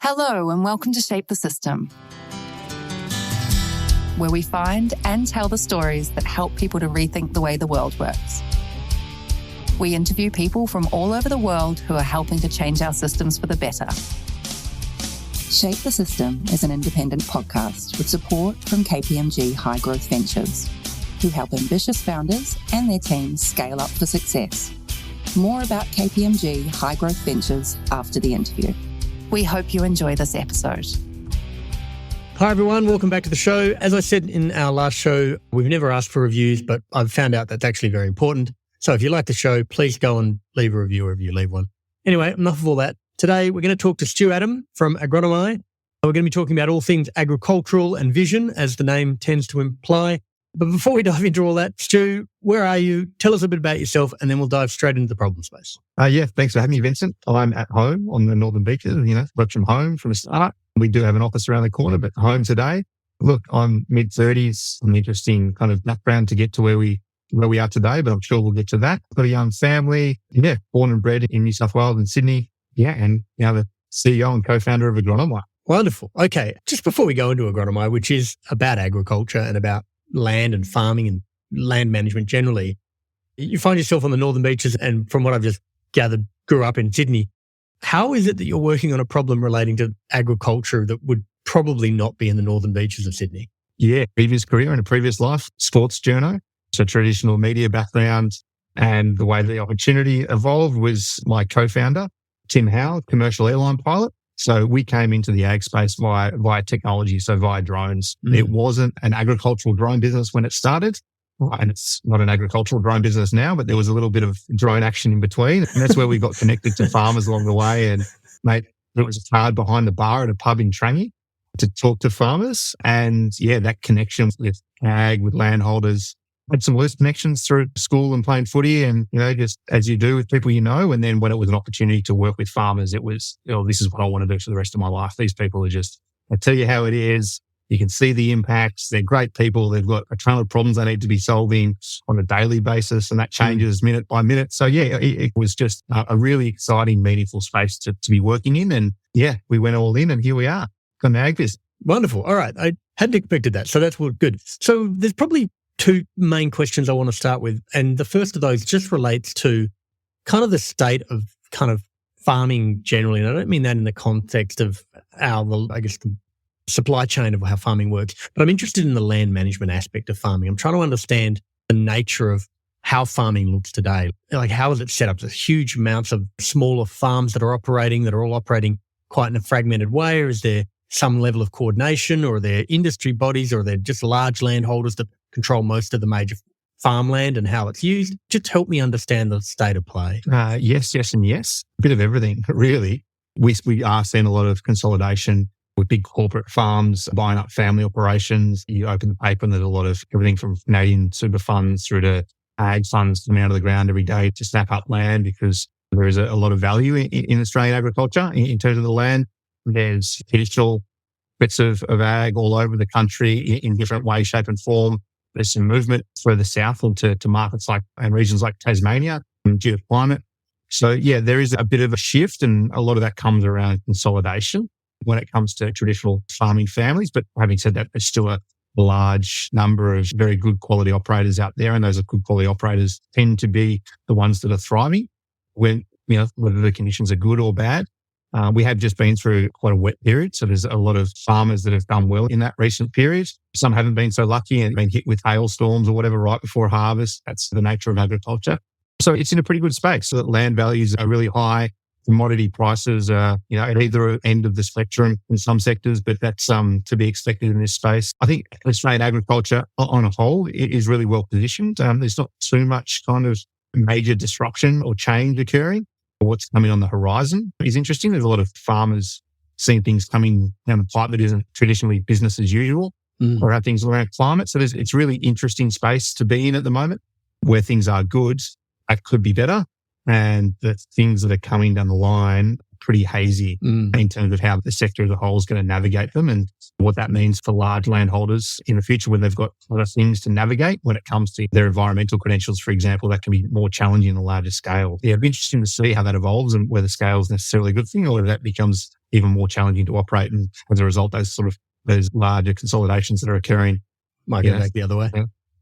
Hello and welcome to Shape the System, where we find and tell the stories that help people to rethink the way the world works. We interview people from all over the world who are helping to change our systems for the better. Shape the System is an independent podcast with support from KPMG High Growth Ventures, who help ambitious founders and their teams scale up for success. More about KPMG High Growth Ventures after the interview. We hope you enjoy this episode. Hi everyone, welcome back to the show. As I said in our last show, we've never asked for reviews, but I've found out that's actually very important. So if you like the show, please go and leave a review if you leave one. Anyway, enough of all that. Today, we're going to talk to Stu Adam from Agronomeye. We're going to be talking about all things agricultural and vision, as the name tends to imply. But before we dive into all that, Stu, where are you? Tell us a bit about yourself, and then we'll dive straight into the problem space. Thanks for having me, Vincent. I'm at home on the Northern Beaches, worked from home from the start. We do have an office around the corner, but home today. Look, I'm mid-30s. I'm interesting kind of background to get to where we are today, but I'm sure we'll get to that. I've got a young family, born and bred in New South Wales and Sydney. And now the CEO and co-founder of Agronomeye. Wonderful. Okay. Just before we go into Agronomeye, which is about agriculture and about land and farming and land management generally, you find yourself on the Northern Beaches and from what I've just gathered, grew up in Sydney. How is it that you're working on a problem relating to agriculture that would probably not be in the Northern Beaches of Sydney? Yeah, previous career and a previous life, sports journo, so traditional media background. And the way the opportunity evolved was my co-founder, Tim Howe, commercial airline pilot. So we came into the ag space via technology, so via drones. It wasn't an agricultural drone business when it started, and it's not an agricultural drone business now, but there was a little bit of drone action in between. And that's where we got connected to farmers along the way. And mate, it was hard behind the bar at a pub in Trangie to talk to farmers. And that connection with ag, with landholders, had some loose connections through school and playing footy and, just as you do with people And then when it was an opportunity to work with farmers, it was, this is what I want to do for the rest of my life. These people are just, I tell you how it is. You can see the impacts. They're great people. They've got a ton of problems they need to be solving on a daily basis, and that changes minute by minute. So it was just a really exciting, meaningful space to be working in. And we went all in and here we are, got an ag business. Wonderful. All right. I hadn't expected that. So that's good. So there's probably two main questions I want to start with. And the first of those just relates to kind of the state of kind of farming generally. And I don't mean that in the context of the supply chain of how farming works, but I'm interested in the land management aspect of farming. I'm trying to understand the nature of how farming looks today. Like, how is it set up? There's huge amounts of smaller farms that are all operating quite in a fragmented way. Or is there some level of coordination, or are there industry bodies, or are there just large landholders that control most of the major farmland and how it's used? Just help me understand the state of play. Yes, and yes. A bit of everything, really. We are seeing a lot of consolidation with big corporate farms buying up family operations. You open the paper and there's a lot of everything from Canadian super funds through to ag funds coming out of the ground every day to snap up land, because there is a lot of value in Australian agriculture in terms of the land. There's traditional bits of ag all over the country in different ways, shape and form. There's some movement further south into markets and regions like Tasmania due to climate. So there is a bit of a shift, and a lot of that comes around consolidation when it comes to traditional farming families. But having said that, there's still a large number of very good quality operators out there, and those good quality operators tend to be the ones that are thriving when, whether the conditions are good or bad. We have just been through quite a wet period, so there's a lot of farmers that have done well in that recent period. Some haven't been so lucky and been hit with hailstorms or whatever right before harvest. That's the nature of agriculture. So it's in a pretty good space. So that land values are really high. Commodity prices are, at either end of the spectrum in some sectors, but that's to be expected in this space. I think Australian agriculture on a whole is really well positioned. There's not too much kind of major disruption or change occurring. What's coming on the horizon is interesting. There's a lot of farmers seeing things coming down the pipe that isn't traditionally business as usual, or how things around climate. So it's really interesting space to be in at the moment, where things are good, that could be better, and the things that are coming down the line pretty hazy in terms of how the sector as a whole is going to navigate them and what that means for large landholders in the future when they've got other things to navigate when it comes to their environmental credentials, for example. That can be more challenging on a larger scale. Yeah, it'd be interesting to see how that evolves and whether scale is necessarily a good thing or whether that becomes even more challenging to operate. And as a result, those larger consolidations that are occurring might go back the other way.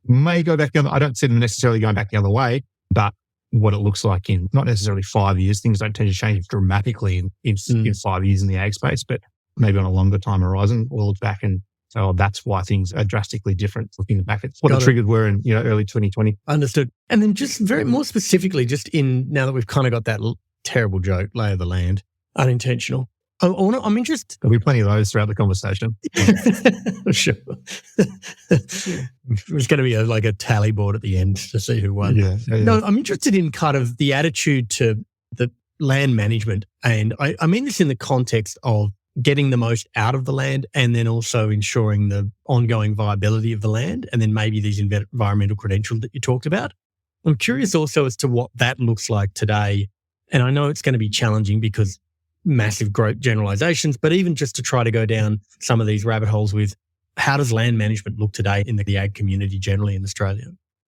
May go back the other. I don't see them necessarily going back the other way, but what it looks like in not necessarily 5 years, things don't tend to change dramatically in 5 years in the ag space, but maybe on a longer time horizon, we'll look back and say, oh, that's why things are drastically different. Looking back at what the triggers were in early 2020. Understood. And then just very more specifically, just in now that we've kind of got that terrible joke, lay of the land, unintentional. I'm interested. There'll be plenty of those throughout the conversation. Sure. There's going to be like a tally board at the end to see who won. Yeah. No, I'm interested in kind of the attitude to the land management. And I mean this in the context of getting the most out of the land and then also ensuring the ongoing viability of the land and then maybe these environmental credentials that you talked about. I'm curious also as to what that looks like today. And I know it's going to be challenging because massive growth generalizations, but even just to try to go down some of these rabbit holes with how does land management look today in the ag community generally in Australia?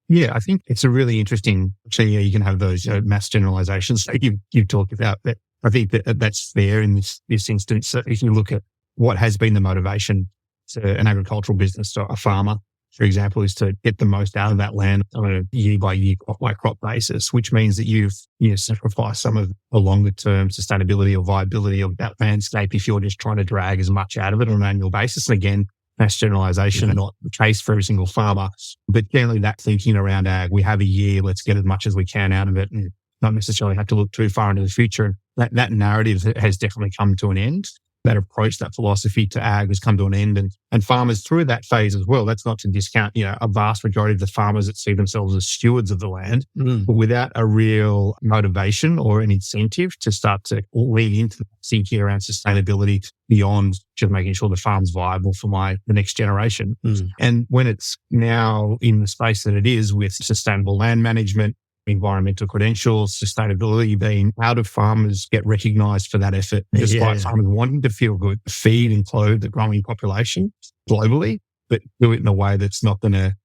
Yeah, I think it's a really interesting, you can have those mass generalizations like you've talked about, but I think that's fair in this instance. So if you look at what has been the motivation to an agricultural business, so a farmer, for example, is to get the most out of that land on a year by year, crop by crop basis, which means that you sacrifice some of the longer term sustainability or viability of that landscape if you're just trying to drag as much out of it on an annual basis. And again, mass generalization, not the case for every single farmer, but generally that thinking around ag, we have a year, let's get as much as we can out of it and not necessarily have to look too far into the future. That narrative has definitely come to an end. That approach, that philosophy to ag has come to an end and farmers through that phase as well. That's not to discount, a vast majority of the farmers that see themselves as stewards of the land, but without a real motivation or an incentive to start to lean into the thinking around sustainability beyond just making sure the farm's viable for the next generation. And when it's now in the space that it is with sustainable land management, environmental credentials, sustainability being, how do farmers get recognised for that effort? Despite farmers wanting to feel good, feed and clothe the growing population globally, but do it in a way that's not going to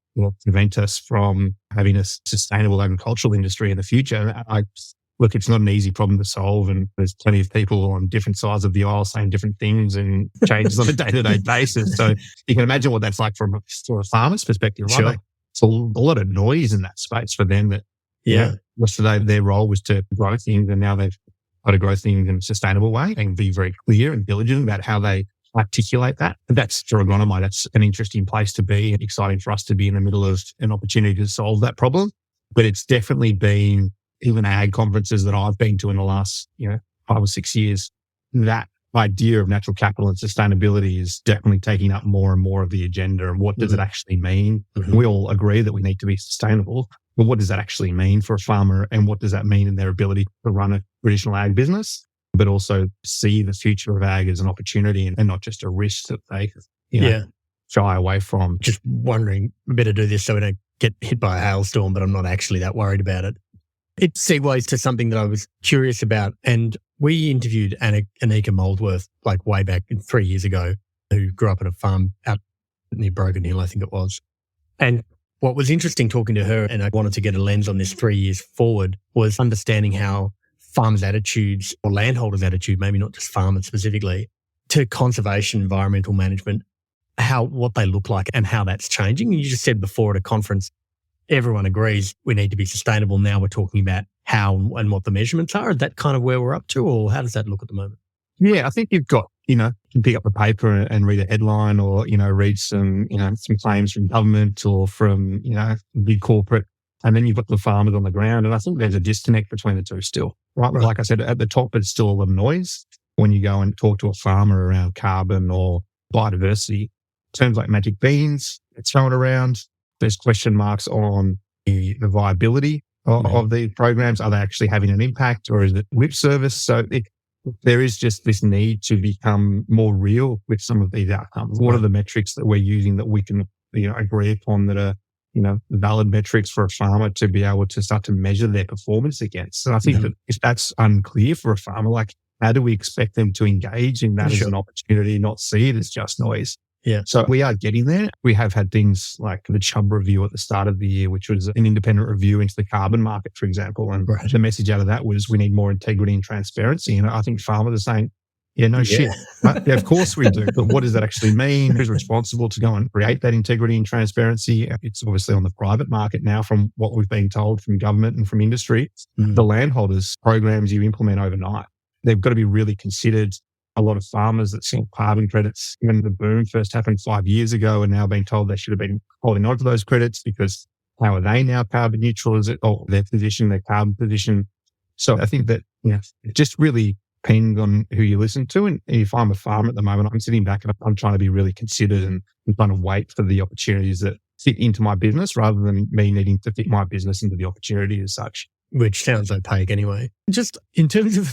prevent us from having a sustainable agricultural industry in the future. Look, it's not an easy problem to solve, and there's plenty of people on different sides of the aisle saying different things and changes on a day-to-day basis. So you can imagine what that's like from a farmer's perspective, right? Sure. It's a lot of noise in that space for them that yesterday their role was to grow things and now they've got to grow things in a sustainable way and be very clear and diligent about how they articulate that. And that's for Agronomeye. That's an interesting place to be and exciting for us to be in the middle of an opportunity to solve that problem. But it's definitely been, even ag conferences that I've been to in the last 5 or 6 years, that idea of natural capital and sustainability is definitely taking up more and more of the agenda. And what does it actually mean? We all agree that we need to be sustainable, but what does that actually mean for a farmer? And what does that mean in their ability to run a traditional ag business, but also see the future of ag as an opportunity and not just a risk that they shy away from? Just wondering, we better do this so we don't get hit by a hailstorm, but I'm not actually that worried about it. It segues to something that I was curious about. And we interviewed Anika Moldworth like way back 3 years ago, who grew up at a farm out near Broken Hill, I think it was. And what was interesting talking to her, and I wanted to get a lens on this 3 years forward, was understanding how farmers' attitudes or landholders' attitude, maybe not just farmers specifically, to conservation, environmental management, what they look like and how that's changing. You just said before at a conference, everyone agrees we need to be sustainable. Now we're talking about how and what the measurements are. Is that kind of where we're up to, or how does that look at the moment? Yeah, I think you've got, you can pick up the paper and read a headline or, read some, some claims from government or from, big corporate. And then you've got the farmers on the ground. And I think there's a disconnect between the two still, right? Like I said, at the top, it's still a lot of noise. When you go and talk to a farmer around carbon or biodiversity, terms like magic beans, it's thrown around. There's question marks on the viability of the programs. Are they actually having an impact, or is it lip service? So there is just this need to become more real with some of these outcomes. What are the metrics that we're using that we can agree upon that are valid metrics for a farmer to be able to start to measure their performance against? And I think that if that's unclear for a farmer, like how do we expect them to engage in that as an opportunity, not see it as just noise? Yeah. So we are getting there. We have had things like the Chubb review at the start of the year, which was an independent review into the carbon market, for example. And the message out of that was we need more integrity and transparency. And I think farmers are saying, shit. Right? Yeah, of course we do. But what does that actually mean? Who's responsible to go and create that integrity and transparency? It's obviously on the private market now from what we've been told from government and from industry. The landholders programs you implement overnight, they've got to be really considered. A lot of farmers that sell carbon credits, when the boom first happened 5 years ago, are now being told they should have been holding on to those credits because how are they now carbon neutral? Is it their position, their carbon position? So I think that it just really depends on who you listen to. And if I'm a farmer at the moment, I'm sitting back and I'm trying to be really considered and trying to wait for the opportunities that fit into my business rather than me needing to fit my business into the opportunity as such. Which sounds opaque anyway. Just in terms of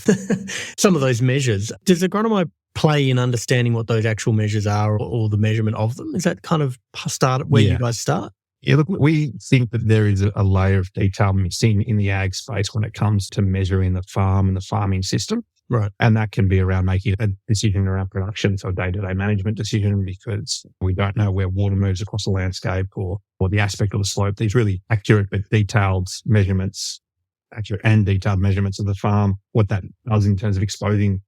some of those measures, does Agronomeye play in understanding what those actual measures are or the measurement of them? Is that kind of start where you guys start? Yeah, look, we think that there is a layer of detail missing in the ag space when it comes to measuring the farm and the farming system. Right. And that can be around making a decision around production, so a day-to-day management decision, because we don't know where water moves across the landscape or the aspect of the slope. These really accurate but detailed measurements, accurate and detailed measurements of the farm, what that does in terms of exposing,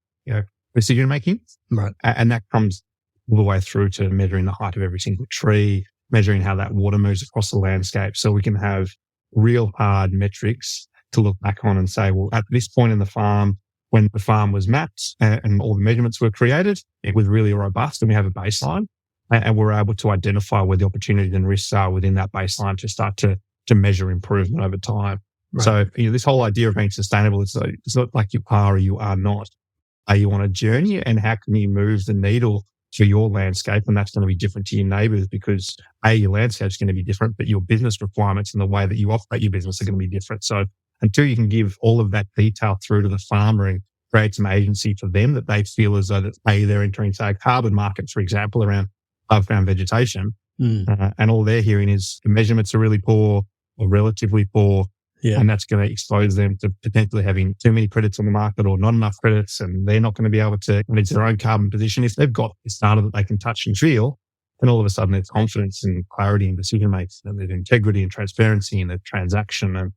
decision making. Right. And that comes all the way through to measuring the height of every single tree, measuring how that water moves across the landscape. So we can have real hard metrics to look back on and say, well, at this point in the farm, when the farm was mapped and all the measurements were created, it was really robust and we have a baseline and we're able to identify where the opportunities and risks are within that baseline to start to measure improvement over time. Right. So this whole idea of being sustainable, it's not like you are or you are not. Are you on a journey and how can you move the needle for your landscape? And that's going to be different to your neighbours because your landscape is going to be different, but your business requirements and the way that you operate your business are going to be different. So until you can give all of that detail through to the farmer and create some agency for them that they feel as though that they're entering, say, a carbon market, for example, around above ground vegetation, and all they're hearing is the measurements are really poor or relatively poor. Yeah. And that's going to expose them to potentially having too many credits on the market or not enough credits, and they're not going to be able to manage their own carbon position. If they've got this data that they can touch and feel, then all of a sudden there's confidence and clarity in decision making, and there's integrity and transparency in the transaction.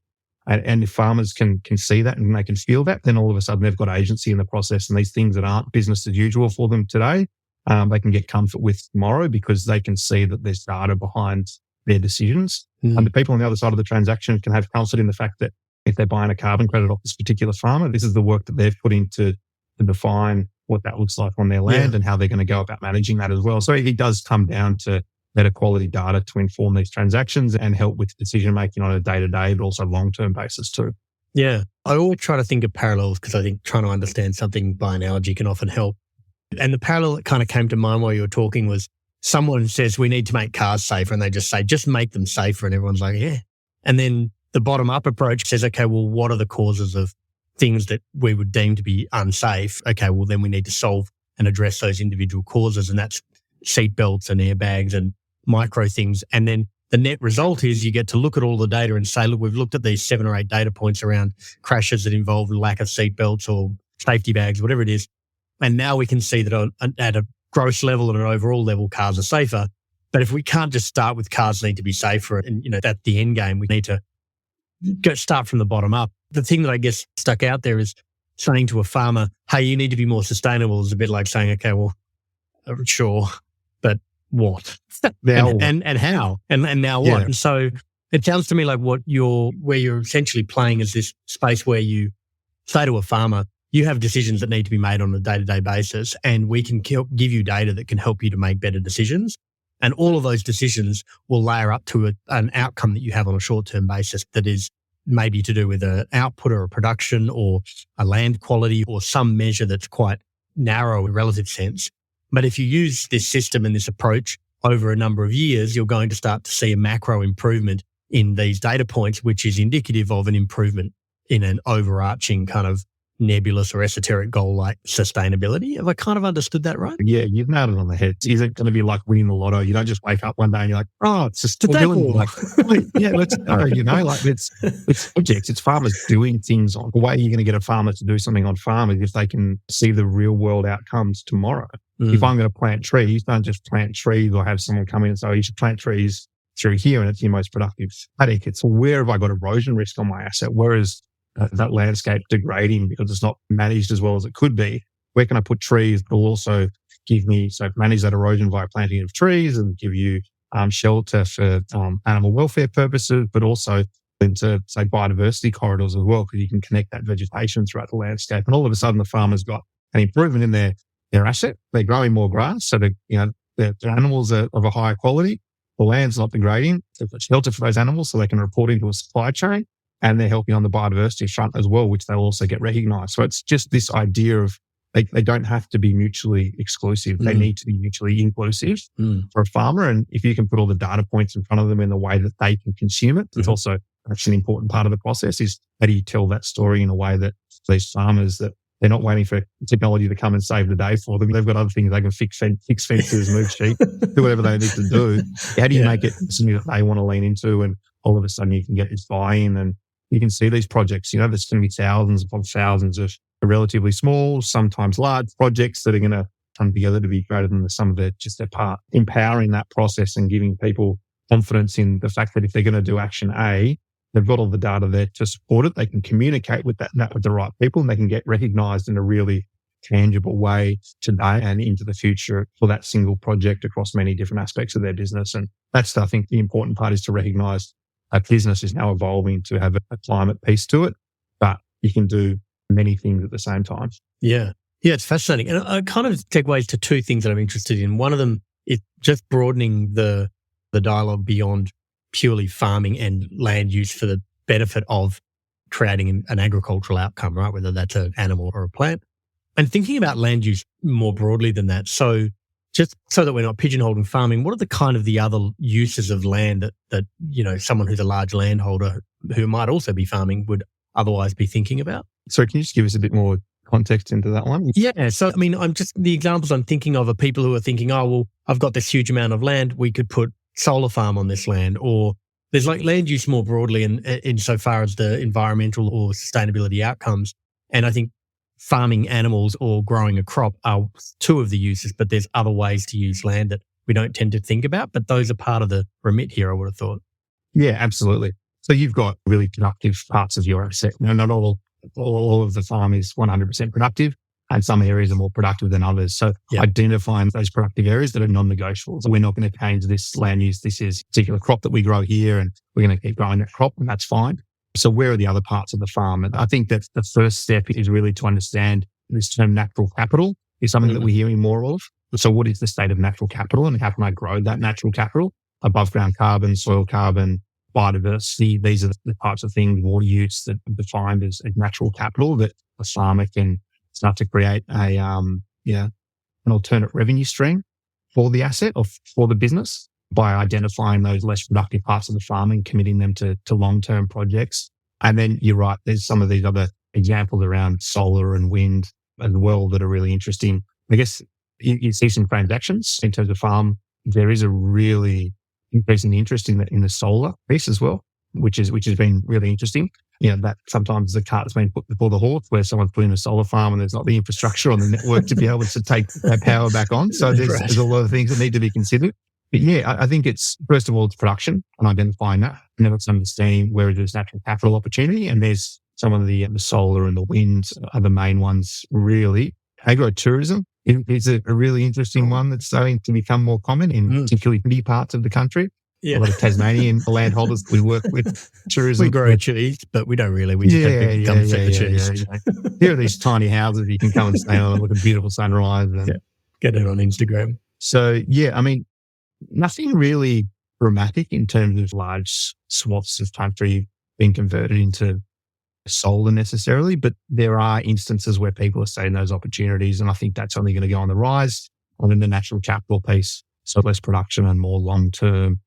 And if farmers can see that and they can feel that, then all of a sudden they've got agency in the process, and these things that aren't business as usual for them today, they can get comfort with tomorrow because they can see that there's data behind their decisions. And the people on the other side of the transaction can have comfort in the fact that if they're buying a carbon credit off this particular farmer, this is the work that they've put into to define what that looks like on their land and how they're going to go about managing that as well. So it does come down to better quality data to inform these transactions and help with decision making on a day-to-day, but also long-term basis too. Yeah. I always try to think of parallels because I think trying to understand something by analogy can often help. And the parallel that kind of came to mind while you were talking was someone says we need to make cars safer, and they just say, just make them safer. And everyone's like, yeah. And then the bottom-up approach says, okay, well, what are the causes of things that we would deem to be unsafe? Okay, well, then we need to solve and address those individual causes, and that's seatbelts and airbags and micro things. And then the net result is you get to look at all the data and say, look, we've looked at these 7 or 8 data points around crashes that involve lack of seatbelts or safety bags, whatever it is. And now we can see that at a gross level and an overall level, cars are safer. But if we can't just start with cars need to be safer and, that's the end game, we need to start from the bottom up. The thing that I guess stuck out there is saying to a farmer, hey, you need to be more sustainable is a bit like saying, okay, well, sure, but what? and how? And now what? Yeah. And so it sounds to me like where you're essentially playing is this space where you say to a farmer, you have decisions that need to be made on a day-to-day basis, and we can give you data that can help you to make better decisions. And all of those decisions will layer up to an outcome that you have on a short-term basis that is maybe to do with an output or a production or a land quality or some measure that's quite narrow in relative sense. But if you use this system and this approach over a number of years, you're going to start to see a macro improvement in these data points, which is indicative of an improvement in an overarching kind of nebulous or esoteric goal like sustainability. Have I kind of understood that right? Yeah, you've nailed it on the head. Is it going to be like winning the lotto? You don't just wake up one day and you're like, oh, it's just like, wait, yeah, let's go. Like it's projects, it's farmers doing things on. The way you're going to get a farmer to do something on farm is if they can see the real world outcomes tomorrow. If I'm going to plant trees, don't just plant trees or have someone come in and say, oh, you should plant trees through here and it's your most productive paddock. It's where have I got erosion risk on my asset? Where is that landscape degrading because it's not managed as well as it could be? Where can I put trees that will also give me, manage that erosion via planting of trees and give you shelter for animal welfare purposes, but also into, say, biodiversity corridors as well, because you can connect that vegetation throughout the landscape. And all of a sudden, the farmer's got an improvement in their asset. They're growing more grass, so their animals are of a higher quality. The land's not degrading. They've got shelter for those animals so they can report into a supply chain, and they're helping on the biodiversity front as well, which they'll also get recognised. So it's just this idea of they don't have to be mutually exclusive. They need to be mutually inclusive for a farmer. And if you can put all the data points in front of them in the way that they can consume it, it's also actually an important part of the process is how do you tell that story in a way that these farmers that they're not waiting for technology to come and save the day for them. They've got other things they can fix fences, move sheep, do whatever they need to do. How do you make it something that they want to lean into? And all of a sudden you can get this buy-in and you can see these projects. There's going to be thousands upon thousands of relatively small, sometimes large projects that are going to come together to be greater than the sum of their part. Empowering that process and giving people confidence in the fact that if they're going to do action A, they've got all the data there to support it. They can communicate with that with the right people, and they can get recognised in a really tangible way today and into the future for that single project across many different aspects of their business. And that's, I think, the important part is to recognise a business is now evolving to have a climate piece to it, but you can do many things at the same time. Yeah. Yeah, it's fascinating. And it kind of segues to two things that I'm interested in. One of them is just broadening the dialogue beyond purely farming and land use for the benefit of creating an agricultural outcome, right? Whether that's an animal or a plant. And thinking about land use more broadly than that. So just so that we're not pigeonholing farming, what are the other uses of land that someone who's a large landholder who might also be farming would otherwise be thinking about? So can you just give us a bit more context into that one? Yeah. So, the examples I'm thinking of are people who are thinking, oh, well, I've got this huge amount of land. We could put solar farm on this land, or there's land use more broadly in so far as the environmental or sustainability outcomes. And I think farming animals or growing a crop are two of the uses, but there's other ways to use land that we don't tend to think about, but those are part of the remit here, I would have thought. Yeah, absolutely. So you've got really productive parts of your asset. Not all of the farm is 100% productive, and some areas are more productive than others. So identifying those productive areas that are non-negotiables. We're not going to change this land use. This is a particular crop that we grow here, and we're going to keep growing that crop, and that's fine. So where are the other parts of the farm? And I think that the first step is really to understand this term natural capital is something that we're hearing more of. So what is the state of natural capital, and how can I grow that natural capital? Above ground carbon, soil carbon, biodiversity. These are the types of things, water use, that are defined as natural capital that a farmer can start to create an alternate revenue stream for the asset or for the business by identifying those less productive parts of the farm and committing them to long-term projects. And then you're right, there's some of these other examples around solar and wind as well that are really interesting. I guess you see some transactions in terms of farm. There is a really increasing interest in the solar piece as well, which has been really interesting. That sometimes the cart's been put before the horse, where someone's putting a solar farm and there's not the infrastructure on the network to be able to take that power back on. So there's a lot of things that need to be considered. But yeah, I think it's, first of all, it's production and identifying that. And then it's understanding where there's natural capital opportunity. And there's some of the solar and the wind are the main ones, really. Agro-tourism is a really interesting one that's starting to become more common in particularly many parts of the country. Yeah. A lot of Tasmanian landholders we work with, tourism. We grow cheese, but we don't really. We just have big gums at the cheese. Here are these tiny houses you can come and stay on, look at a beautiful sunrise. And get it on Instagram. So, nothing really dramatic in terms of large swaths of country being converted into solar necessarily, but there are instances where people are seeing those opportunities, and I think that's only going to go on the rise. And then the natural capital piece, so less production and more long-term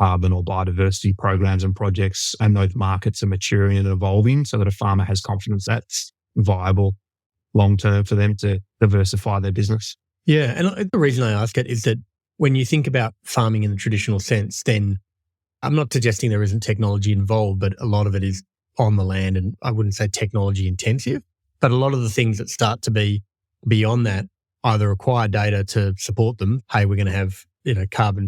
carbon or biodiversity programs and projects, and those markets are maturing and evolving so that a farmer has confidence that's viable long term for them to diversify their business. Yeah. And the reason I ask it is that when you think about farming in the traditional sense, then I'm not suggesting there isn't technology involved, but a lot of it is on the land, and I wouldn't say technology intensive, but a lot of the things that start to be beyond that either require data to support them. Hey, we're going to have,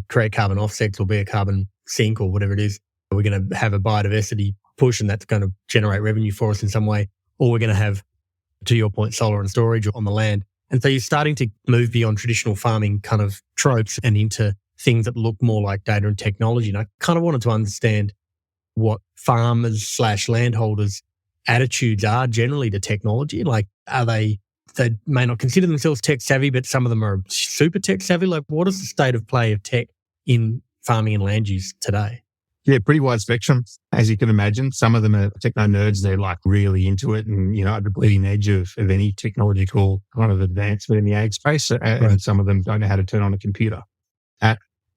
create carbon offsets or be a carbon sink or whatever it is. We're going to have a biodiversity push and that's going to generate revenue for us in some way. Or we're going to have, to your point, solar and storage on the land. And so you're starting to move beyond traditional farming kind of tropes and into things that look more like data and technology. And I kind of wanted to understand what farmers / landholders' attitudes are generally to technology. Like, are they may not consider themselves tech savvy, but some of them are super tech savvy. Like, what is the state of play of tech in farming and land use today? Yeah, pretty wide spectrum, as you can imagine. Some of them are techno nerds. They're like really into it and, at the bleeding edge of any technological kind of advancement in the ag space. And some of them don't know how to turn on a computer.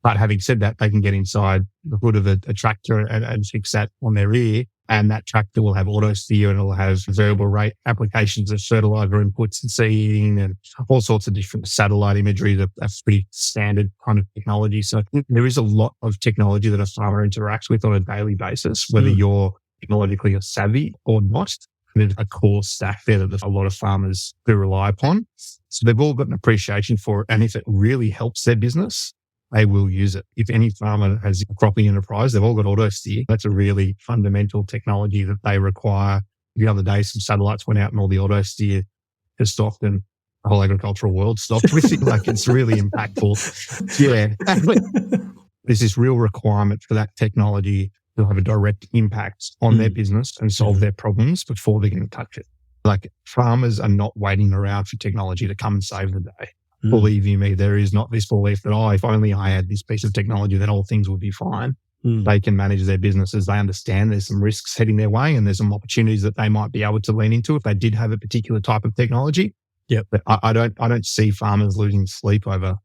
But having said that, they can get inside the hood of a tractor and fix that on their ear. And that tractor will have auto steer and it'll have variable rate applications of fertilizer inputs and seeding and all sorts of different satellite imagery. That's pretty standard kind of technology. So there is a lot of technology that a farmer interacts with on a daily basis, whether you're technologically savvy or not. There's a core stack there that a lot of farmers do rely upon. So they've all got an appreciation for it. And if it really helps their business, they will use it. If any farmer has a cropping enterprise, they've all got auto steer. That's a really fundamental technology that they require. The other day, some satellites went out and all the auto steer has stopped and the whole agricultural world stopped with it. Like, it's really impactful. Yeah. There's this real requirement for that technology to have a direct impact on their business and solve their problems before they're going to touch it. Like, farmers are not waiting around for technology to come and save the day. Believe you me, there is not this belief that, if only I had this piece of technology, then all things would be fine. They can manage their businesses. They understand there's some risks heading their way and there's some opportunities that they might be able to lean into if they did have a particular type of technology. Yep. But I don't see farmers losing sleep over,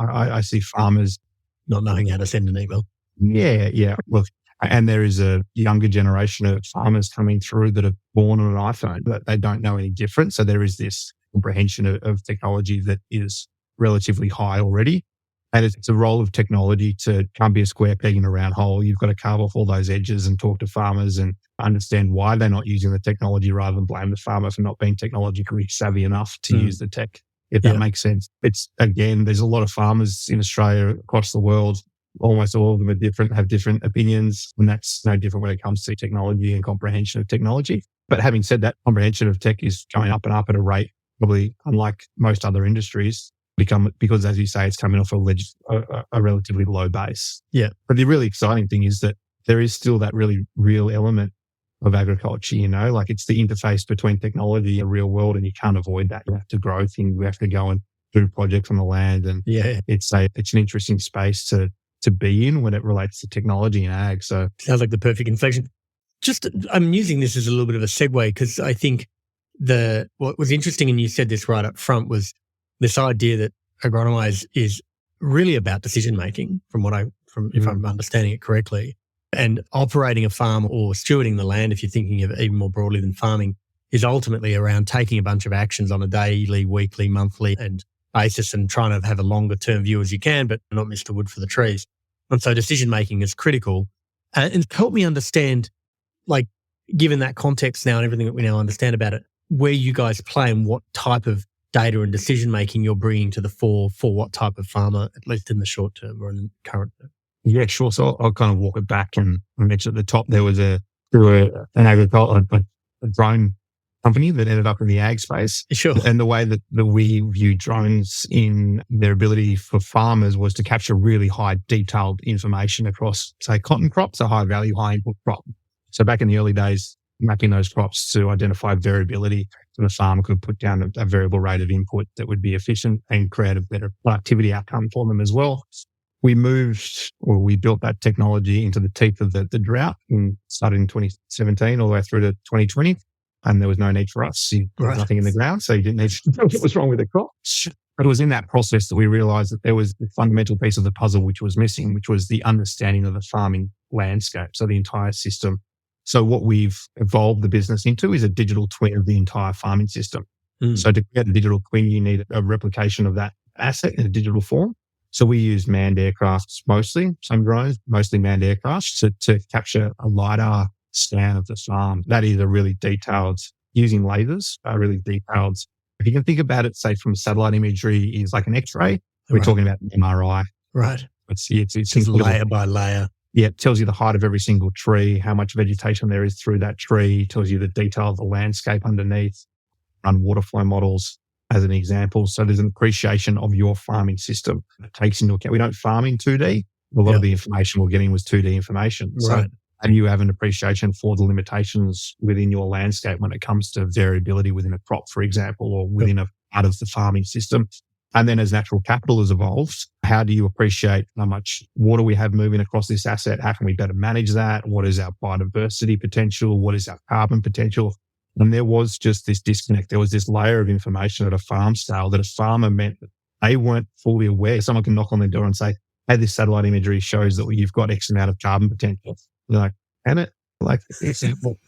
I see farmers not knowing how to send an email. Yeah. Look, and there is a younger generation of farmers coming through that are born on an iPhone, but they don't know any different. So there is this comprehension of technology that is relatively high already. And it's a role of technology to can't be a square peg in a round hole. You've got to carve off all those edges and talk to farmers and understand why they're not using the technology rather than blame the farmer for not being technologically savvy enough to use the tech, if that makes sense. It's, again, there's a lot of farmers in Australia, across the world. Almost all of them are different, have different opinions, and that's no different when it comes to technology and comprehension of technology. But having said that, comprehension of tech is going up and up at a rate probably unlike most other industries, because, as you say, it's coming off a relatively low base. Yeah. But the really exciting thing is that there is still that really real element of agriculture, like it's the interface between technology and the real world, and you can't avoid that. You have to grow things. You have to go and do projects on the land. And it's an interesting space to be in when it relates to technology and ag. So sounds like the perfect inflection. I'm using this as a little bit of a segue because I think what was interesting, and you said this right up front, was this idea that Agronomeye is really about decision making, if I'm understanding it correctly, and operating a farm or stewarding the land, if you're thinking of it even more broadly than farming, is ultimately around taking a bunch of actions on a daily, weekly, monthly, and basis, and trying to have a longer term view as you can, but not miss the wood for the trees. And so decision making is critical. And help me understand, like, given that context now and everything that we now understand about it, where you guys play and what type of data and decision making you're bringing to the fore for what type of farmer, at least in the short term or in the current term. Yeah, sure. So I'll kind of walk it back and mention at the top there was an agricultural drone company that ended up in the ag space. Sure. And the way that we view drones in their ability for farmers was to capture really high detailed information across, say, cotton crops, a high value, high input crop. So back in the early days, mapping those crops to identify variability, so the farmer could put down a variable rate of input that would be efficient and create a better productivity outcome for them as well. We built that technology into the teeth of the drought and started in 2017 all the way through to 2020. And there was no need for us. There was nothing in the ground, so you didn't need to know what was wrong with the crop. But it was in that process that we realized that there was the fundamental piece of the puzzle which was missing, which was the understanding of the farming landscape, so the entire system. So what we've evolved the business into is a digital twin of the entire farming system. So to get a digital twin, you need a replication of that asset in a digital form. So we use manned aircrafts mostly, some drones, mostly manned aircrafts to capture a LiDAR scan of the farm. That is a really detailed, using lasers, really detailed. If you can think about it, say from satellite imagery is like an X-ray. We're talking about MRI. Right. It's just layer by layer. Yeah, it tells you the height of every single tree, how much vegetation there is through that tree, tells you the detail of the landscape underneath, run water flow models as an example. So there's an appreciation of your farming system that takes into account. We don't farm in 2D. A lot of the information we're getting was 2D information. Right. So, and you have an appreciation for the limitations within your landscape when it comes to variability within a crop, for example, or within a part of the farming system. And then as natural capital has evolved, how do you appreciate how much water we have moving across this asset? How can we better manage that? What is our biodiversity potential? What is our carbon potential? And there was just this disconnect. There was this layer of information at a farm scale that a farmer meant that they weren't fully aware. Someone can knock on their door and say, hey, this satellite imagery shows that you've got X amount of carbon potential. They're like, can it? Like, well,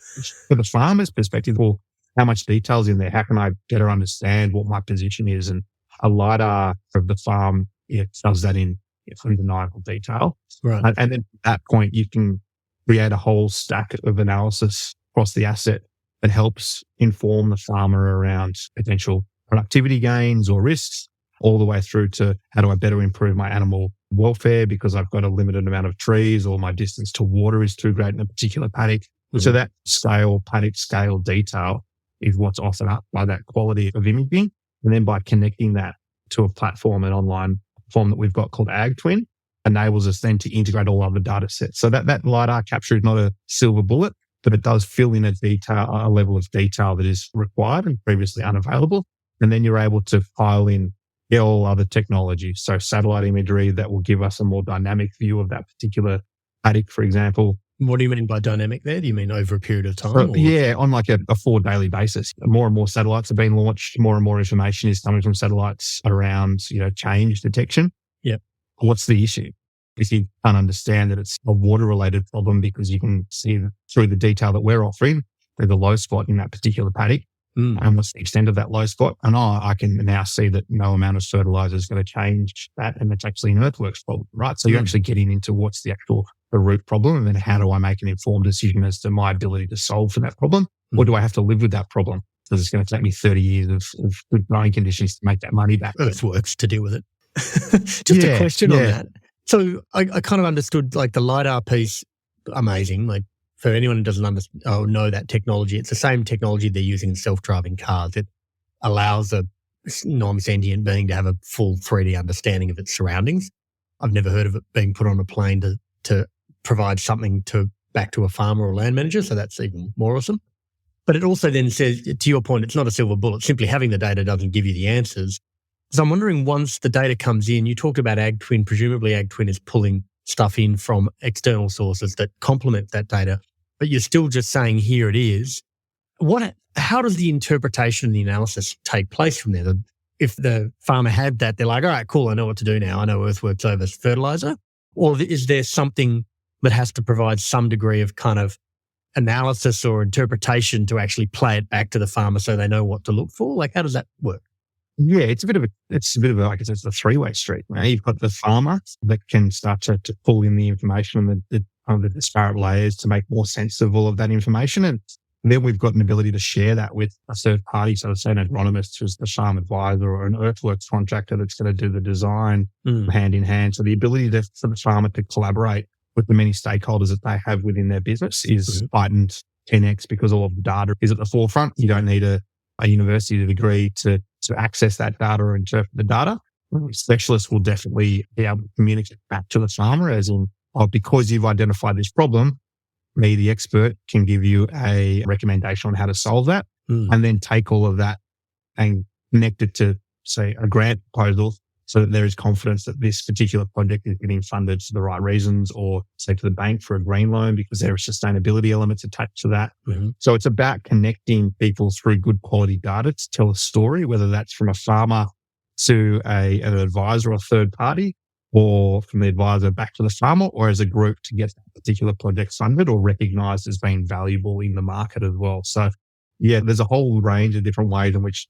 from the farmer's perspective, well, how much detail's in there? How can I better understand what my position is? And a LiDAR of the farm, it does that in undeniable detail. Right. And then at that point, you can create a whole stack of analysis across the asset that helps inform the farmer around potential productivity gains or risks, all the way through to how do I better improve my animal welfare because I've got a limited amount of trees or my distance to water is too great in a particular paddock. Mm-hmm. So that paddock scale detail is what's offered up by that quality of imaging. And then by connecting that to a platform, an online platform that we've got called AgTwin, enables us then to integrate all other data sets. So that LiDAR capture is not a silver bullet, but it does fill in a level of detail that is required and previously unavailable. And then you're able to file in all other technologies. So satellite imagery that will give us a more dynamic view of that particular paddock, for example. What do you mean by dynamic there? Do you mean over a period of time? So, yeah, on like a 4 daily basis. More and more satellites have been launched. More and more information is coming from satellites around, change detection. Yeah. What's the issue? If you can't understand that it's a water-related problem because you can see through the detail that we're offering, there's a low spot in that particular paddock. And what's the extent of that low spot? And I can now see that no amount of fertilizer is going to change that. And it's actually an earthworks problem, right? So you're actually getting into what's the root problem. And then how do I make an informed decision as to my ability to solve for that problem? Or do I have to live with that problem? Because it's going to take me 30 years of good growing conditions to make that money back. Earthworks to deal with it. Just a question on that. So I kind of understood like the LiDAR piece, amazing. Like for anyone who doesn't know that technology, it's the same technology they're using in self-driving cars. It allows a non-sentient being to have a full 3D understanding of its surroundings. I've never heard of it being put on a plane to provide something back to a farmer or land manager, so that's even more awesome. But it also then says, to your point, it's not a silver bullet. Simply having the data doesn't give you the answers. So I'm wondering, once the data comes in, you talked about AgTwin, presumably AgTwin is pulling stuff in from external sources that complement that data, but you're still just saying, here it is. How does the interpretation and the analysis take place from there? If the farmer had that, they're like, all right, cool, I know what to do now. I know earthworks over fertilizer. Or is there something that has to provide some degree of kind of analysis or interpretation to actually play it back to the farmer so they know what to look for? Like, how does that work? Yeah, it's a bit of like it's a three-way street. Right? You've got the farmer that can start to pull in the information and the disparate layers to make more sense of all of that information. And then we've got an ability to share that with a third party. So say an agronomist who's the farm advisor or an earthworks contractor that's going to do the design hand in hand. So the ability for the farmer to collaborate with the many stakeholders that they have within their business is heightened 10x because all of the data is at the forefront. You don't need a university degree to access that data or interpret the data. Specialists will definitely be able to communicate back to the farmer as in, because you've identified this problem, me, the expert, can give you a recommendation on how to solve that and then take all of that and connect it to, say, a grant proposal so that there is confidence that this particular project is getting funded for the right reasons, or say to the bank for a green loan because there are sustainability elements attached to that. So it's about connecting people through good quality data to tell a story, whether that's from a farmer to an advisor or third party. or from the advisor back to the farmer, or as a group to get that particular project funded or recognised as being valuable in the market as well. So, yeah, there's a whole range of different ways in which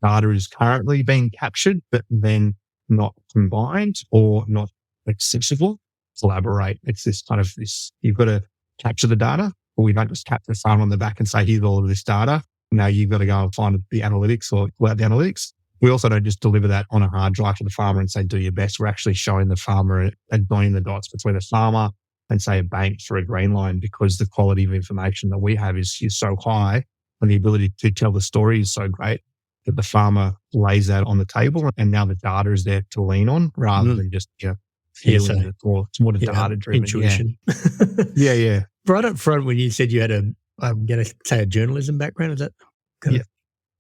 data is currently being captured, but then not combined or not accessible. Collaborate. It's this kind of this, you've got to capture the data, but we don't just capture the farm on the back and say, here's all of this data. Now you've got to go and find the analytics or pull out the analytics. We also don't just deliver that on a hard drive to the farmer and say, do your best. We're actually showing the farmer and joining the dots between the farmer and say a bank for a green line, because the quality of information that we have is so high and the ability to tell the story is so great that the farmer lays that on the table, and now the data is there to lean on rather than just, feeling it, or it's more data driven. Intuition. Yeah. Right up front, when you said you had I'm going to say a journalism background, is that?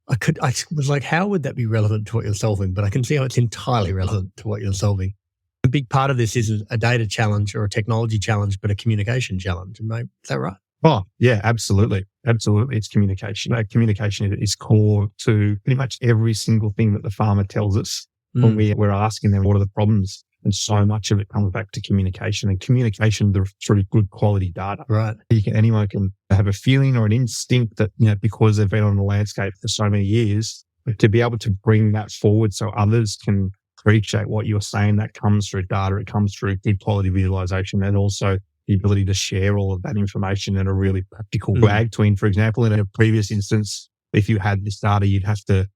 I was like, how would that be relevant to what you're solving? But I can see how it's entirely relevant to what you're solving. A big part of this isn't a data challenge or a technology challenge, but a communication challenge. Is that right? Oh, yeah, absolutely. Absolutely. It's communication. Communication is core to pretty much every single thing that the farmer tells us when we're asking them what are the problems. And so much of it comes back to communication, and communication through good quality data. Right. Anyone can have a feeling or an instinct that, because they've been on the landscape for so many years, but to be able to bring that forward so others can appreciate what you're saying, that comes through data, it comes through good quality visualization, and also the ability to share all of that information in a really practical ag twin. For example, in a previous instance, if you had this data, you'd have to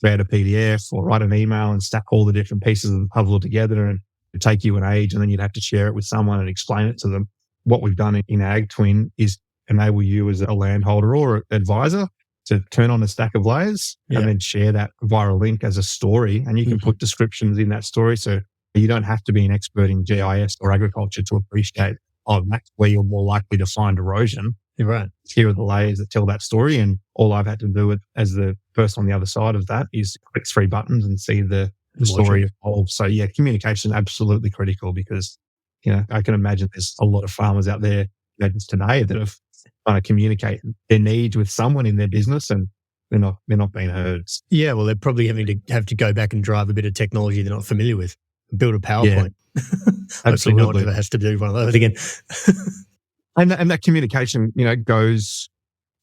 create a PDF or write an email and stack all the different pieces of the puzzle together, and it'd take you an age, and then you'd have to share it with someone and explain it to them. What we've done in Ag Twin is enable you as a landholder or advisor to turn on a stack of layers and then share that via a link as a story, and you can put descriptions in that story. So you don't have to be an expert in GIS or agriculture to appreciate, that's where you're more likely to find erosion. You're right. Here are the layers that tell that story, and all I've had to do as the person on the other side of that is click 3 buttons and see the story evolve. So yeah, communication is absolutely critical, because, I can imagine there's a lot of farmers out there just today that have trying to communicate their needs with someone in their business, and they're not being heard. Yeah, well, they're probably have to go back and drive a bit of technology they're not familiar with, build a PowerPoint. Hopefully no one ever has to do one of those again. And that communication, goes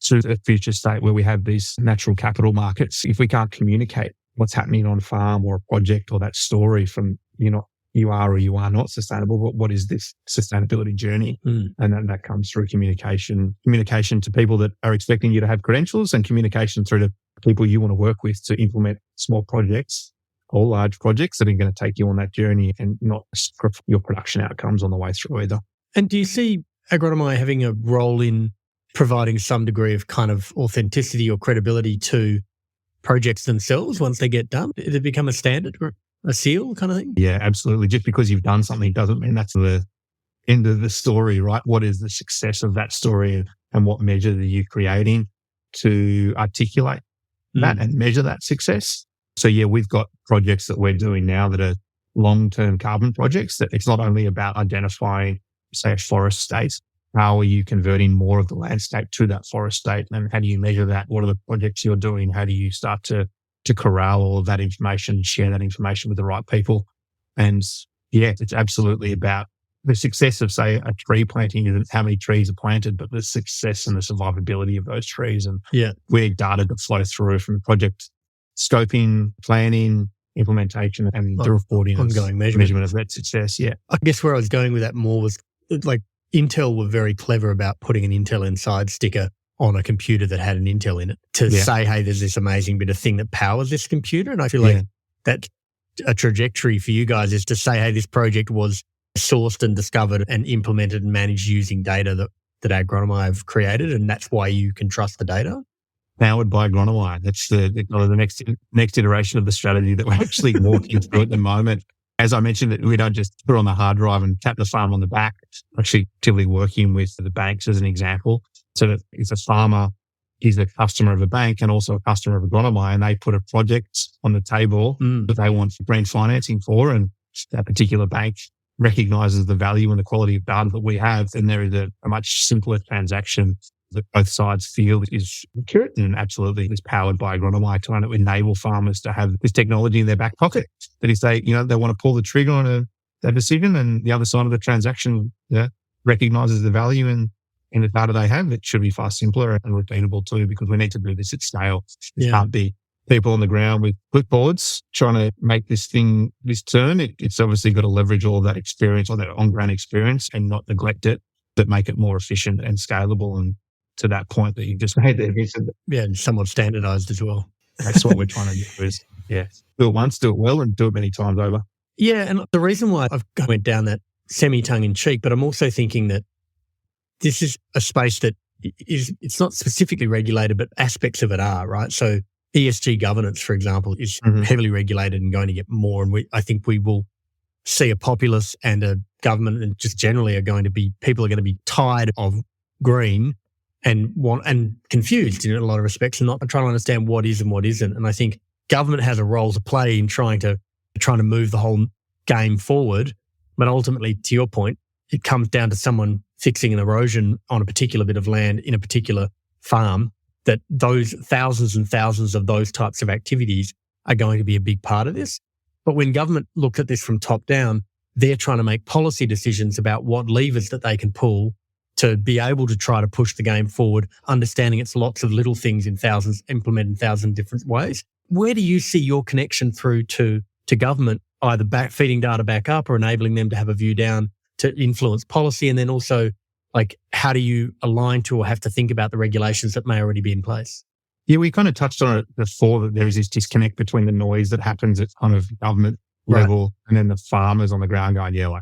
to a future state where we have these natural capital markets. If we can't communicate what's happening on farm or a project or that story from, you are or you are not sustainable, but what is this sustainability journey? And then that comes through communication to people that are expecting you to have credentials, and communication through to people you want to work with to implement small projects or large projects that are going to take you on that journey, and not screw your production outcomes on the way through either. And do you see Agronomeye having a role in providing some degree of kind of authenticity or credibility to projects themselves once they get done? Did it become a standard or a seal kind of thing? Yeah, absolutely. Just because you've done something doesn't mean that's the end of the story, right? What is the success of that story, and what measure are you creating to articulate that and measure that success? So yeah, we've got projects that we're doing now that are long-term carbon projects, that it's not only about identifying, say, a forest state. How are you converting more of the landscape to that forest state? And how do you measure that? What are the projects you're doing? How do you start to corral all of that information, share that information with the right people? And yeah, it's absolutely about the success of, say, a tree planting isn't how many trees are planted, but the success and the survivability of those trees. And we need data to flow through from project scoping, planning, implementation, and the reporting, ongoing measurement of that success. Yeah. I guess where I was going with that more was like Intel were very clever about putting an Intel Inside sticker on a computer that had an Intel in it to say, hey, there's this amazing bit of thing that powers this computer. And I feel like that a trajectory for you guys is to say, hey, this project was sourced and discovered and implemented and managed using data that Agronomeye have created, and that's why you can trust the data. Powered by Agronomeye. That's the next iteration of the strategy that we're actually walking through at the moment. As I mentioned, that we don't just put it on the hard drive and tap the farm on the back. We're actually actively working with the banks as an example. So that if a farmer is a customer of a bank and also a customer of Agronomeye, and they put a project on the table that they want green financing for, and that particular bank recognizes the value and the quality of data that we have, then there is a much simpler transaction that both sides feel is accurate and absolutely is powered by Agronomeye to enable farmers to have this technology in their back pocket. That if they want to pull the trigger on that decision, and the other side of the transaction recognizes the value in the data they have. It should be far simpler and repeatable too, because we need to do this at scale. It can't be people on the ground with clipboards trying to make this turn. It's obviously got to leverage all of that experience, all that on-ground experience, and not neglect it, but make it more efficient and scalable. And to that point that you just made there, Vincent. Yeah, and somewhat standardized as well. That's what we're trying to do is, do it once, do it well, and do it many times over. Yeah, and the reason why I've went down that semi-tongue-in-cheek, but I'm also thinking that this is a space that it's not specifically regulated, but aspects of it are, right? So ESG governance, for example, is heavily regulated and going to get more. And I think we will see a populace and a government and just generally people are going to be tired of green and confused in a lot of respects and not trying to understand what is and what isn't. And I think government has a role to play in trying to move the whole game forward. But ultimately, to your point, it comes down to someone fixing an erosion on a particular bit of land in a particular farm, that those thousands and thousands of those types of activities are going to be a big part of this. But when government looks at this from top down, they're trying to make policy decisions about what levers that they can pull to be able to try to push the game forward, understanding it's lots of little things implemented in thousands of different ways. Where do you see your connection through to government, either feeding data back up or enabling them to have a view down to influence policy? And then also, how do you align to or have to think about the regulations that may already be in place? Yeah, we kind of touched on it before, that there is this disconnect between the noise that happens at kind of government level and then the farmers on the ground going,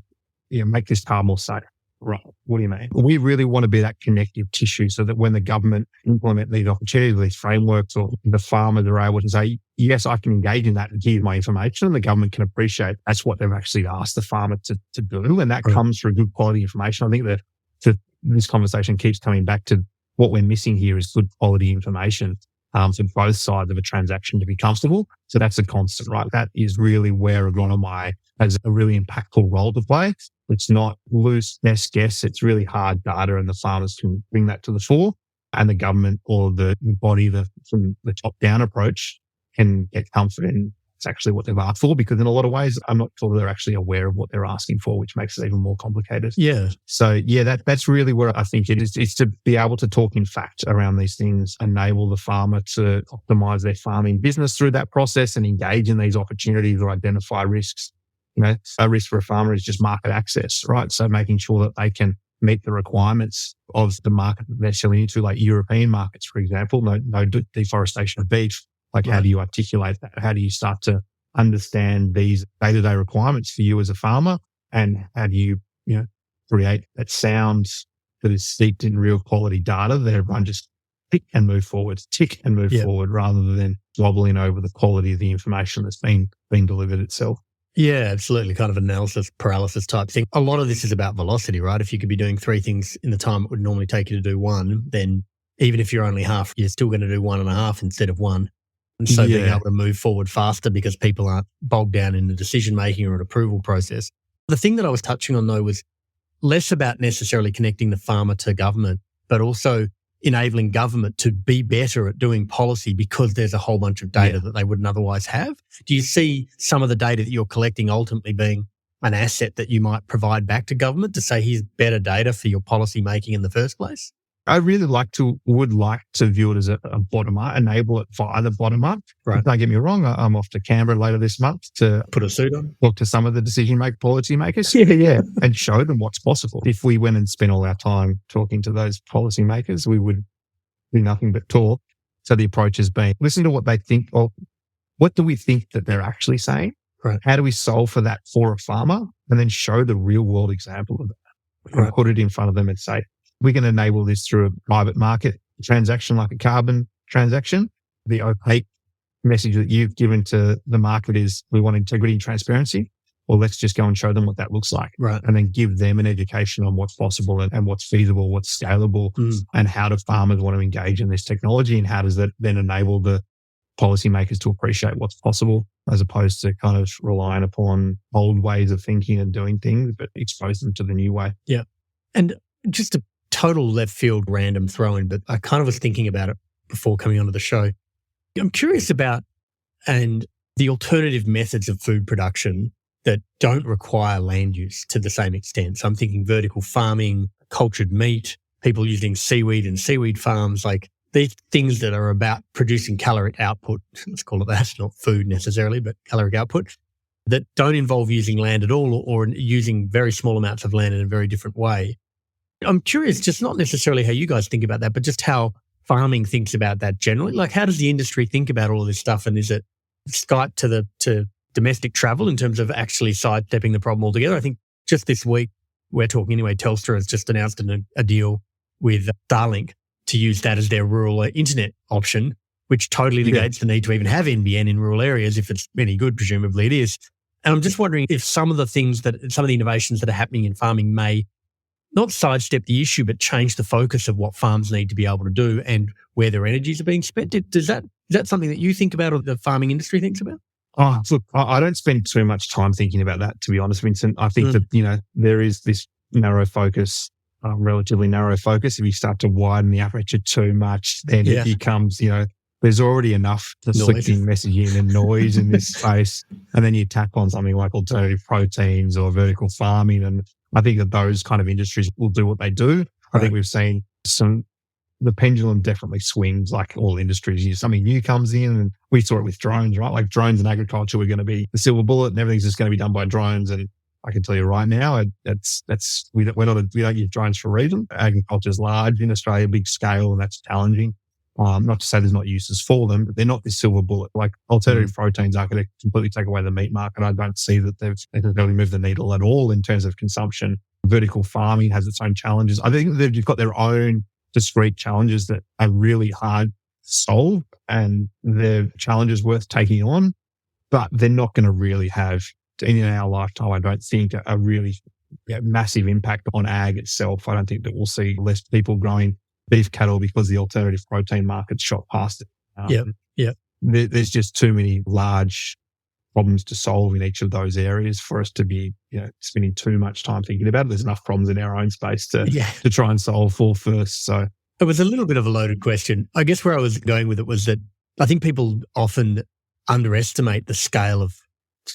make this car more safe. Right. What do you mean? We really want to be that connective tissue so that when the government implement these opportunities, these frameworks, or the farmers are able to say, yes, I can engage in that and give my information, and the government can appreciate that's what they've actually asked the farmer to do. And that comes through good quality information. I think that this conversation keeps coming back to what we're missing here is good quality information for both sides of a transaction to be comfortable. So that's a constant, right? That is really where Agronomeye has a really impactful role to play. It's not loose, best guess. It's really hard data, and the farmers can bring that to the fore, and the government or the body from the top-down approach can get comfort in it's actually what they've asked for, because in a lot of ways, I'm not sure they're actually aware of what they're asking for, which makes it even more complicated. Yeah. So that's really where I think it is. It's to be able to talk in fact around these things, enable the farmer to optimize their farming business through that process and engage in these opportunities or identify risks. A risk for a farmer is just market access, right? So making sure that they can meet the requirements of the market that they're selling into, like European markets, for example, no deforestation of beef. How do you articulate that? How do you start to understand these day-to-day requirements for you as a farmer? And how do you, create that sound that is steeped in real quality data that everyone just tick and move forward, rather than wobbling over the quality of the information that's been delivered itself. Yeah, absolutely. Kind of analysis paralysis type thing. A lot of this is about velocity, right? If you could be doing 3 things in the time it would normally take you to do 1, then even if you're only half, you're still going to do 1.5 instead of 1. And so being able to move forward faster because people aren't bogged down in the decision-making or an approval process. The thing that I was touching on, though, was less about necessarily connecting the farmer to government, but also enabling government to be better at doing policy because there's a whole bunch of data that they wouldn't otherwise have. Do you see some of the data that you're collecting ultimately being an asset that you might provide back to government to say, here's better data for your policy making in the first place? I really would like to view it as a bottom up, enable it via the bottom up. Right. Don't get me wrong. I'm off to Canberra later this month to put a suit on, talk to some of the policy makers. And show them what's possible. If we went and spent all our time talking to those policy makers, we would do nothing but talk. So the approach has been listen to what they think, or what do we think that they're actually saying? Right. How do we solve for that for a farmer? And then show the real world example of that. And put it in front of them and say, we can enable this through a private market transaction like a carbon transaction. The opaque message that you've given to the market is we want integrity and transparency. Well, let's just go and show them what that looks like. Right. And then give them an education on what's possible and what's feasible, what's scalable, and how do farmers want to engage in this technology, and how does that then enable the policymakers to appreciate what's possible, as opposed to kind of relying upon old ways of thinking and doing things, but expose them to the new way. Yeah. And just a total left field random throw in, but I kind of was thinking about it before coming onto the show. I'm curious about the alternative methods of food production that don't require land use to the same extent. So I'm thinking vertical farming, cultured meat, people using seaweed and seaweed farms, like these things that are about producing caloric output, let's call it that, not food necessarily, but caloric output, that don't involve using land at all or using very small amounts of land in a very different way. I'm curious, just not necessarily how you guys think about that, but just how farming thinks about that generally. Like, how does the industry think about all of this stuff? And is it Skype to domestic travel in terms of actually sidestepping the problem altogether? I think just this week, we're talking anyway, Telstra has just announced a deal with Starlink to use that as their rural internet option, which totally negates the need to even have NBN in rural areas. If it's any good, presumably it is. And I'm just wondering if some of the innovations that are happening in farming may not sidestep the issue, but change the focus of what farms need to be able to do and where their energies are being spent. Is that something that you think about or the farming industry thinks about? Oh, look, I don't spend too much time thinking about that, to be honest, Vincent. I think that, there is this narrow focus, relatively narrow focus. If you start to widen the aperture too much, then it becomes, there's already enough conflicting messaging and noise in this space. And then you tap on something like alternative proteins or vertical farming. And I think that those kind of industries will do what they do. Right. I think we've seen the pendulum definitely swings like all industries. Something new comes in, and we saw it with drones, right? Like drones in agriculture were going to be the silver bullet and everything's just going to be done by drones. And I can tell you right now, we don't use drones for a reason. Agriculture is large in Australia, big scale, and that's challenging. Not to say there's not uses for them, but they're not this silver bullet. Like alternative proteins aren't going to completely take away the meat market. I don't see that they've really moved the needle at all in terms of consumption. Vertical farming has its own challenges. I think they've got their own discrete challenges that are really hard to solve, and they're challenges worth taking on, but they're not going to really have, in our lifetime, I don't think, a really massive impact on ag itself. I don't think that we'll see less people growing beef cattle because the alternative protein market's shot past it. There's just too many large problems to solve in each of those areas for us to be, spending too much time thinking about it. There's enough problems in our own space to try and solve for first. So it was a little bit of a loaded question. I guess where I was going with it was that I think people often underestimate the scale of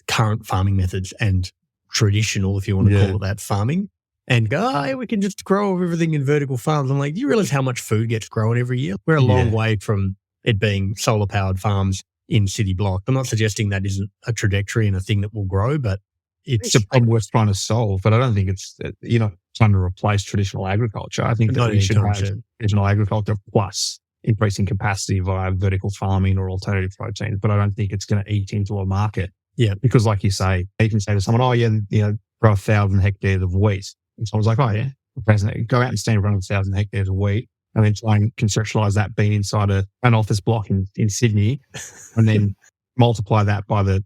current farming methods and traditional, if you want to call it that, farming, and go, we can just grow everything in vertical farms. I'm like, do you realize how much food gets grown every year? We're a long way from it being solar-powered farms in city blocks. I'm not suggesting that isn't a trajectory and a thing that will grow, but it's a problem worth trying to solve. But I don't think it's, trying to replace traditional agriculture. I think that we should have traditional agriculture plus increasing capacity via vertical farming or alternative proteins. But I don't think it's going to eat into a market. Yeah. Because like you say, you can say to someone, grow 1,000 hectares of wheat. And someone's like, go out and stand in front of 1,000 hectares of wheat and then try and conceptualize that being inside an office block in Sydney and then multiply that by the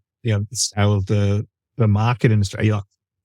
scale of the market in Australia.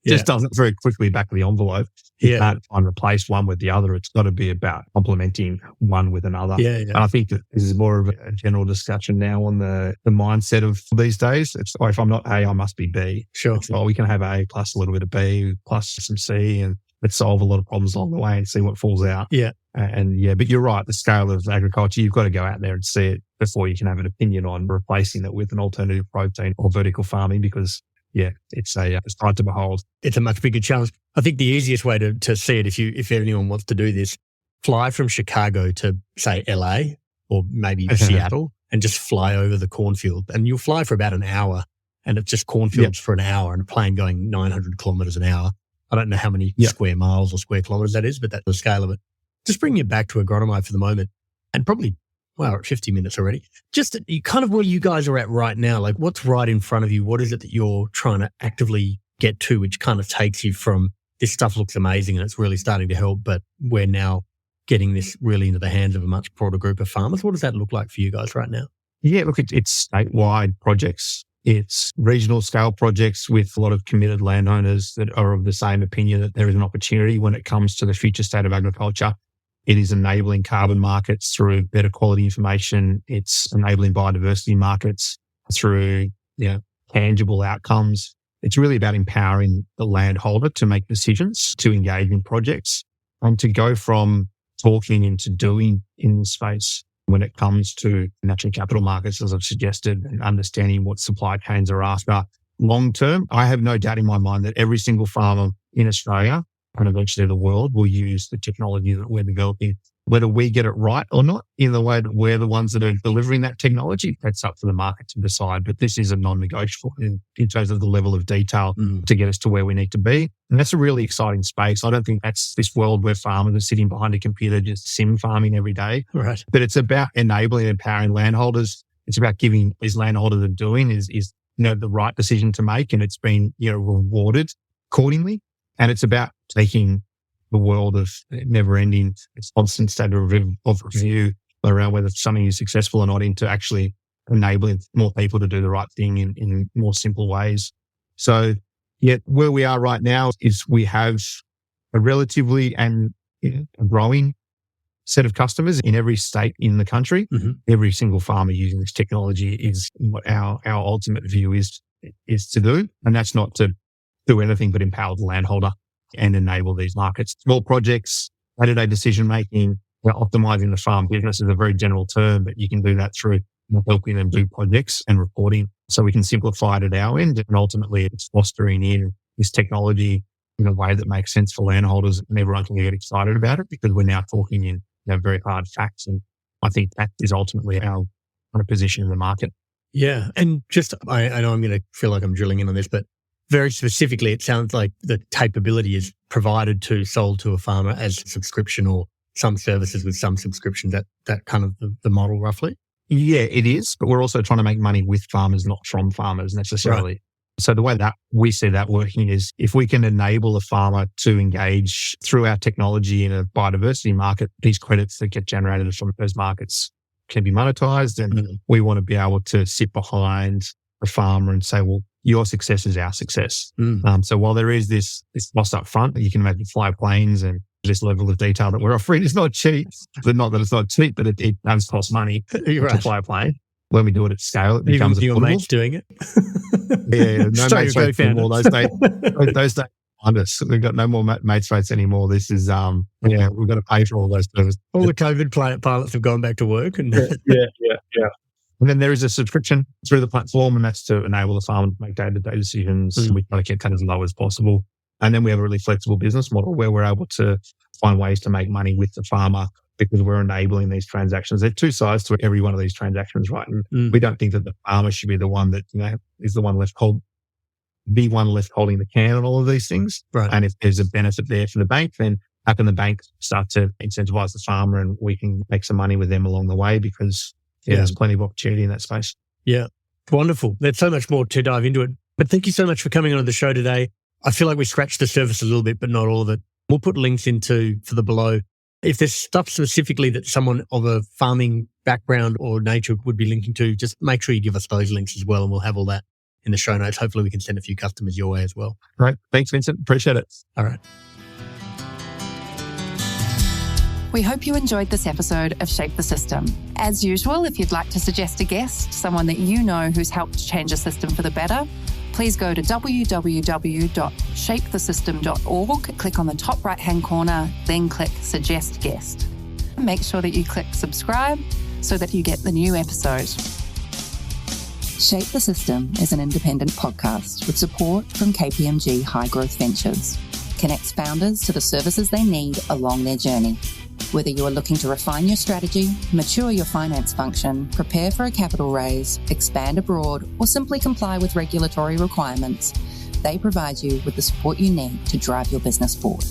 Just doesn't very quickly back of the envelope. You can't try and replace one with the other. It's got to be about complementing one with another. And I think that this is more of a general discussion now on the mindset of these days. It's if I'm not A, I must be B. Sure. We can have A plus a little bit of B plus some C, and let's solve a lot of problems along the way and see what falls out. But you're right. The scale of agriculture, you've got to go out there and see it before you can have an opinion on replacing it with an alternative protein or vertical farming, because it's hard to behold. It's a much bigger challenge. I think the easiest way to see it, if anyone wants to do this, fly from Chicago to, say, LA or maybe Seattle and just fly over the cornfield. And you'll fly for about an hour, and it's just cornfields for an hour and a plane going 900 kilometers an hour. I don't know how many square miles or square kilometers that is, but that's the scale of it. Just bringing it back to Agronomeye for the moment, and probably, we're at 50 minutes already. Just kind of where you guys are at right now, like what's right in front of you? What is it that you're trying to actively get to, which kind of takes you from this stuff looks amazing and it's really starting to help, but we're now getting this really into the hands of a much broader group of farmers? What does that look like for you guys right now? Yeah, look, it's statewide projects. It's regional scale projects with a lot of committed landowners that are of the same opinion that there is an opportunity when it comes to the future state of agriculture. It is enabling carbon markets through better quality information. It's enabling biodiversity markets through tangible outcomes. It's really about empowering the landholder to make decisions, to engage in projects, and to go from talking into doing in the space when it comes to natural capital markets, as I've suggested, and understanding what supply chains are after, long term, I have no doubt in my mind that every single farmer in Australia and eventually the world will use the technology that we're developing. Whether we get it right or not, in the way that we're the ones that are delivering that technology, that's up for the market to decide. But this is a non-negotiable in terms of the level of detail to get us to where we need to be. And that's a really exciting space. I don't think that's this world where farmers are sitting behind a computer just sim farming every day. Right. But it's about enabling and empowering landholders. It's about giving these landholders are doing is the right decision to make, and it's been rewarded accordingly. And it's about taking the world of never-ending, constant state of review around whether something is successful or not into actually enabling more people to do the right thing in more simple ways. So, where we are right now is we have a relatively and a growing set of customers in every state in the country. Every single farmer using this technology is what our ultimate view is to do. And that's not to do anything but empower the landholder and enable these markets. Small projects, day-to-day decision-making, optimizing the farm business is a very general term, but you can do that through helping them do projects and reporting. So we can simplify it at our end, and ultimately it's fostering in this technology in a way that makes sense for landholders, and everyone can get excited about it because we're now talking in very hard facts. And I think that is ultimately our kind of position in the market. Yeah. And just, I know I'm going to feel like I'm drilling in on this, but very specifically, it sounds like the capability is provided sold to a farmer as a subscription or some services with some subscription, that kind of the model roughly? Yeah, it is. But we're also trying to make money with farmers, not from farmers necessarily. Right. So the way that we see that working is if we can enable a farmer to engage through our technology in a biodiversity market, these credits that get generated from those markets can be monetized. And we want to be able to sit behind a farmer and say, well, your success is our success. So while there is this cost up front, you can maybe fly planes and this level of detail that we're offering is not cheap. But not that it's not cheap, but it does cost money to fly a plane. When we do it at scale, it becomes affordable. Your mates doing it. No mates rates anymore. Those days behind us. We've got no more mates rates anymore. This is, we've got to pay for all those services. All the COVID pilots have gone back to work. And yeah. And then there is a subscription through the platform, and that's to enable the farmer to make day-to-day decisions. We try to get that as low as possible. And then we have a really flexible business model where we're able to find ways to make money with the farmer because we're enabling these transactions. There are two sides to every one of these transactions, right? And we don't think that the farmer should be the one that is the one left holding the can on all of these things. Right. And if there's a benefit there for the bank, then how can the bank start to incentivize the farmer and we can make some money with them along the way because there's plenty of opportunity in that space. Yeah. Wonderful. There's so much more to dive into it. But thank you so much for coming on the show today. I feel like we scratched the surface a little bit, but not all of it. We'll put links for the below. If there's stuff specifically that someone of a farming background or nature would be linking to, just make sure you give us those links as well, and we'll have all that in the show notes. Hopefully we can send a few customers your way as well. Right. Thanks, Vincent. Appreciate it. All right. We hope you enjoyed this episode of Shape the System. As usual, if you'd like to suggest a guest, someone that you know who's helped change a system for the better, please go to www.shapethesystem.org, click on the top right-hand corner, then click Suggest Guest. Make sure that you click subscribe so that you get the new episode. Shape the System is an independent podcast with support from KPMG High Growth Ventures. Connects founders to the services they need along their journey. Whether you are looking to refine your strategy, mature your finance function, prepare for a capital raise, expand abroad, or simply comply with regulatory requirements, they provide you with the support you need to drive your business forward.